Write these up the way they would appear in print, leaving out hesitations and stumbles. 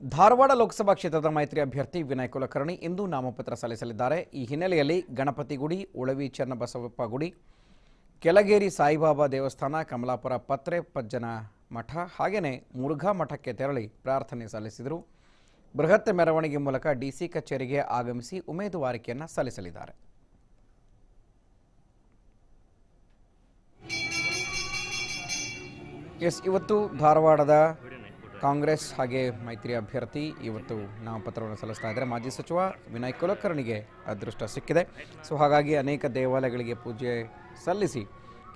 ಧಾರವಾಡ ಲೋಕಸಭಾ ಕ್ಷೇತ್ರದ ಮೈತ್ರಿ ಅಭ್ಯರ್ಥಿ ವಿನಯ್ ಕುಲಕರ್ಣಿ ಇಂದು ನಾಮಪತ್ರ ಸಲ್ಲಿಸಲಿದ್ದಾರೆ. ಈ ಹಿನ್ನೆಲೆಯಲ್ಲಿ ಗಣಪತಿ ಗುಡಿ, ಉಳವಿ ಚನ್ನಬಸವಪ್ಪ ಗುಡಿ, ಕೆಳಗೇರಿ ಸಾಯಿಬಾಬಾ ದೇವಸ್ಥಾನ, ಕಮಲಾಪುರ ಪತ್ರೆ ಪಜ್ಜನ ಮಠ ಹಾಗೆಯೇ ಮುರುಘಾ ಮಠಕ್ಕೆ ತೆರಳಿ ಪ್ರಾರ್ಥನೆ ಸಲ್ಲಿಸಿದರು. ಬೃಹತ್ ಮೆರವಣಿಗೆ ಮೂಲಕ ಡಿಸಿ ಕಚೇರಿಗೆ ಆಗಮಿಸಿ ಉಮೇದುವಾರಿಕೆಯನ್ನು ಸಲ್ಲಿಸಲಿದ್ದಾರೆ. ಇವತ್ತು ಧಾರವಾಡದ ಕಾಂಗ್ರೆಸ್ ಹಾಗೆ ಮೈತ್ರಿ ಅಭ್ಯರ್ಥಿ ಇವತ್ತು ನಾಮಪತ್ರವನ್ನು ಸಲ್ಲಿಸ್ತಾ ಇದ್ದಾರೆ. ಮಾಜಿ ಸಚಿವ ವಿನಯ್ ಕುಲಕರ್ಣಿಗೆ ಅದೃಷ್ಟ ಸಿಕ್ಕಿದೆ. ಹಾಗಾಗಿ ಅನೇಕ ದೇವಾಲಯಗಳಿಗೆ ಪೂಜೆ ಸಲ್ಲಿಸಿ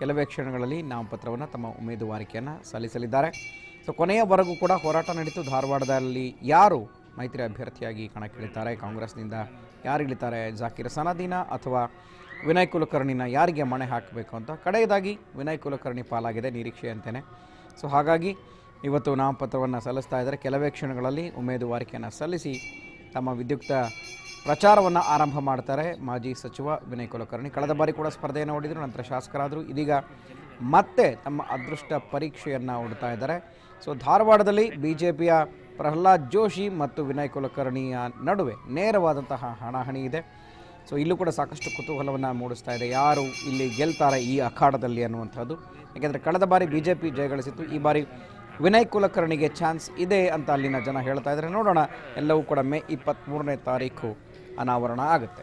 ಕೆಲವೇ ಕ್ಷಣಗಳಲ್ಲಿ ನಾಮಪತ್ರವನ್ನು ತಮ್ಮ ಉಮೇದುವಾರಿಕೆಯನ್ನು ಸಲ್ಲಿಸಲಿದ್ದಾರೆ. ಕೊನೆಯವರೆಗೂ ಕೂಡ ಹೋರಾಟ ನಡೀತು. ಧಾರವಾಡದಲ್ಲಿ ಯಾರು ಮೈತ್ರಿ ಅಭ್ಯರ್ಥಿಯಾಗಿ ಕಣಕ್ಕಿಳಿತಾರೆ, ಕಾಂಗ್ರೆಸ್ನಿಂದ ಯಾರು ಇಳಿತಾರೆ, ಜಾಕೀರ್ ಸನದಿನ ಅಥವಾ ವಿನಯ್ ಕುಲಕರ್ಣಿನ ಯಾರಿಗೆ ಮಣೆ ಹಾಕಬೇಕು ಅಂತ ಕಡೆಯದಾಗಿ ವಿನಯ್ ಕುಲಕರ್ಣಿ ಪಾಲಾಗಿದೆ ನಿರೀಕ್ಷೆಯಂತೆಯೇ. ಹಾಗಾಗಿ ಇವತ್ತು ನಾಮಪತ್ರವನ್ನು ಸಲ್ಲಿಸ್ತಾ ಇದ್ದಾರೆ. ಕೆಲವೇ ಕ್ಷಣಗಳಲ್ಲಿ ಉಮೇದುವಾರಿಕೆಯನ್ನು ಸಲ್ಲಿಸಿ ತಮ್ಮ ವಿದ್ಯುಕ್ತ ಪ್ರಚಾರವನ್ನು ಆರಂಭ ಮಾಡ್ತಾರೆ ಮಾಜಿ ಸಚಿವ ವಿನಯ್ ಕುಲಕರ್ಣಿ. ಕಳೆದ ಬಾರಿ ಕೂಡ ಸ್ಪರ್ಧೆಯನ್ನು ಒಡ್ಡಿದರು, ನಂತರ ಶಾಸಕರಾದರು. ಇದೀಗ ಮತ್ತೆ ತಮ್ಮ ಅದೃಷ್ಟ ಪರೀಕ್ಷೆಯನ್ನು ಒಡ್ತಾ ಇದ್ದಾರೆ. ಧಾರವಾಡದಲ್ಲಿ ಬಿಜೆಪಿಯ ಪ್ರಹ್ಲಾದ್ ಜೋಶಿ ಮತ್ತು ವಿನಯ್ ಕುಲಕರ್ಣಿಯ ನಡುವೆ ನೇರವಾದಂತಹ ಹಣಾಹಣಿ ಇದೆ. ಇಲ್ಲೂ ಕೂಡ ಸಾಕಷ್ಟು ಕುತೂಹಲವನ್ನು ಮೂಡಿಸ್ತಾ ಇದೆ, ಯಾರು ಇಲ್ಲಿ ಗೆಲ್ತಾರೆ ಈ ಅಖಾಡದಲ್ಲಿ ಅನ್ನುವಂಥದ್ದು. ಯಾಕೆಂದರೆ ಕಳೆದ ಬಾರಿ ಬಿಜೆಪಿ ಜಯಗಳಿಸಿತ್ತು, ಈ ಬಾರಿ ವಿನಯ್ ಕುಲಕರ್ಣಿಗೆ ಚಾನ್ಸ್ ಇದೆ ಅಂತ ಅಲ್ಲಿನ ಜನ ಹೇಳ್ತಾ ಇದ್ದಾರೆ. ನೋಡೋಣ, ಎಲ್ಲವೂ ಕೂಡ ಮೇ 23ನೇ ತಾರೀಕು ಅನಾವರಣ ಆಗುತ್ತೆ.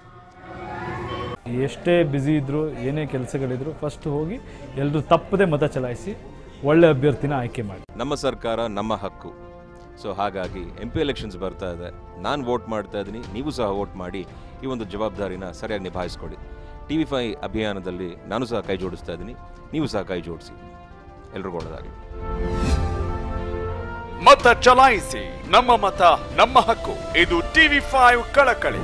ಎಷ್ಟೇ ಬ್ಯುಸಿ ಇದ್ದರೂ ಏನೇ ಕೆಲಸಗಳಿದ್ರು ಫಸ್ಟ್ ಹೋಗಿ ಎಲ್ಲರೂ ತಪ್ಪದೆ ಮತ ಚಲಾಯಿಸಿ ಒಳ್ಳೆ ಅಭ್ಯರ್ಥಿನ ಆಯ್ಕೆ ಮಾಡಿ. ನಮ್ಮ ಸರ್ಕಾರ ನಮ್ಮ ಹಕ್ಕು. ಹಾಗಾಗಿ MP ಎಲೆಕ್ಷನ್ಸ್ ಬರ್ತಾ ಇದೆ, ನಾನು ವೋಟ್ ಮಾಡ್ತಾ ಇದ್ದೀನಿ, ನೀವು ಸಹ ವೋಟ್ ಮಾಡಿ ಈ ಒಂದು ಜವಾಬ್ದಾರಿನ ಸರಿಯಾಗಿ ನಿಭಾಯಿಸ್ಕೊಳ್ಳಿ. TV5 ಅಭಿಯಾನದಲ್ಲಿ ನಾನು ಸಹ ಕೈ ಜೋಡಿಸ್ತಾ ಇದ್ದೀನಿ, ನೀವು ಸಹ ಕೈ ಜೋಡಿಸಿ. ಎಲ್ರಿಗೂ ಒಳ್ಳೆಯದಾಗಿ. ಮತ ಚಲಾಯಿಸಿ, ನಮ್ಮ ಮತ ನಮ್ಮ ಹಕ್ಕು. ಇದು TV5 ಕಳಕಳಿ.